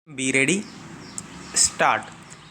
Be ready. Start.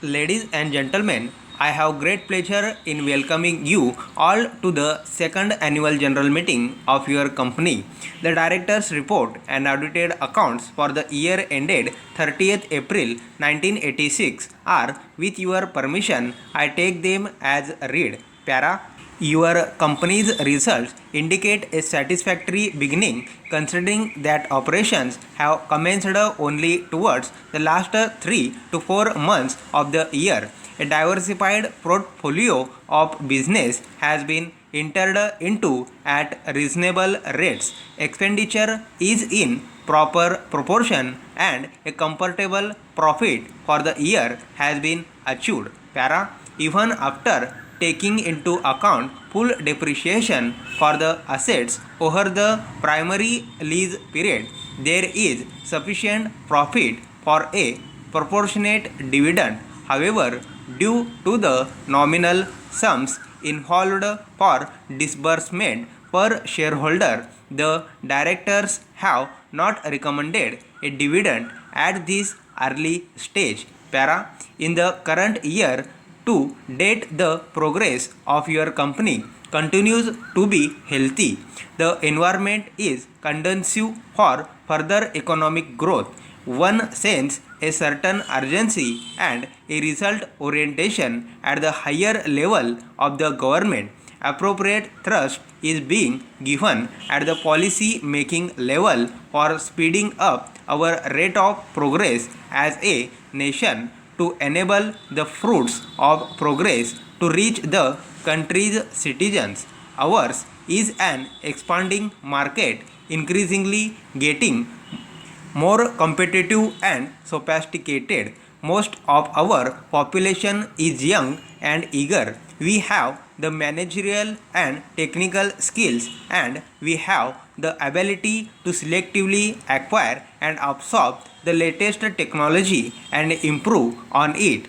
Ladies and gentlemen, I have great pleasure in welcoming you all to the second annual general meeting of your company. The directors report and audited accounts for the year ended 30th April 1986 are, with your permission, I take them as read. Para. Your company's results indicate a satisfactory beginning considering that operations have commenced only towards the last 3 to 4 months of the year. A diversified portfolio of business has been entered into at reasonable rates. Expenditure is in proper proportion and a comfortable profit for the year has been achieved. Para. Even after taking into account full depreciation for the assets over the primary lease period, there is sufficient profit for a proportionate dividend. However, due to the nominal sums involved for disbursement per shareholder, the directors have not recommended a dividend at this early stage. Para. In the current year, to date, the progress of your company continues to be healthy. The environment is conducive for further economic growth. One senses a certain urgency and a result orientation at the higher level of the government. Appropriate thrust is being given at the policy making level for speeding up our rate of progress as a nation to enable the fruits of progress to reach the country's citizens. Ours is an expanding market, increasingly getting more competitive and sophisticated. Most of our population is young and eager. We have the managerial and technical skills, and we have the ability to selectively acquire and absorb the latest technology and improve on it.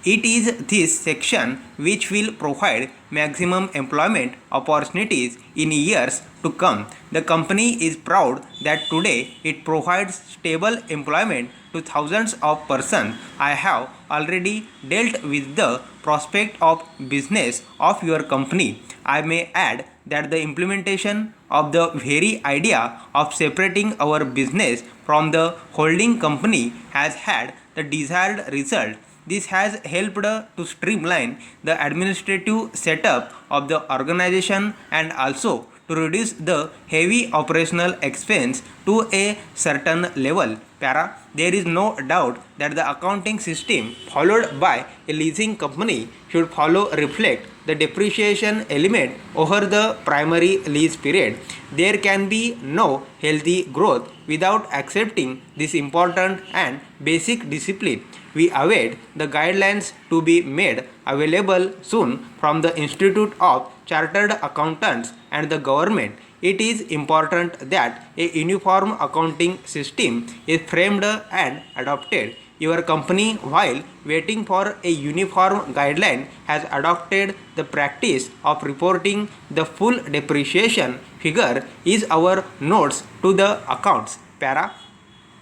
It is this section which will provide maximum employment opportunities in years to come. The company is proud that today it provides stable employment to thousands of persons. I have already dealt with the prospect of business of your company. I may add that the implementation of the very idea of separating our business from the holding company has had the desired result. This has helped to streamline the administrative setup of the organization and also to reduce the heavy operational expense to a certain level. Para. There is no doubt that the accounting system followed by a leasing company should follow reflect the depreciation element over the primary lease period. There can be no healthy growth without accepting this important and basic discipline. We await the guidelines to be made available soon from the Institute of Chartered Accountants and the government. It is important that a uniform accounting system is framed and adopted. Your company, while waiting for a uniform guideline, has adopted the practice of reporting the full depreciation figure is our notes to the accounts. Para.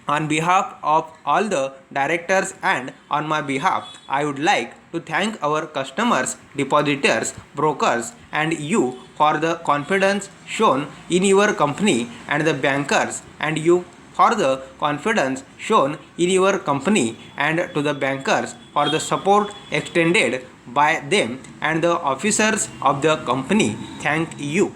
On behalf of all the directors and on my behalf, I would like to thank our customers, depositors, brokers, and you for the confidence shown in your company, and the bankers and you for the confidence shown in your company, and to the bankers for the support extended by them and the officers of the company. Thank you.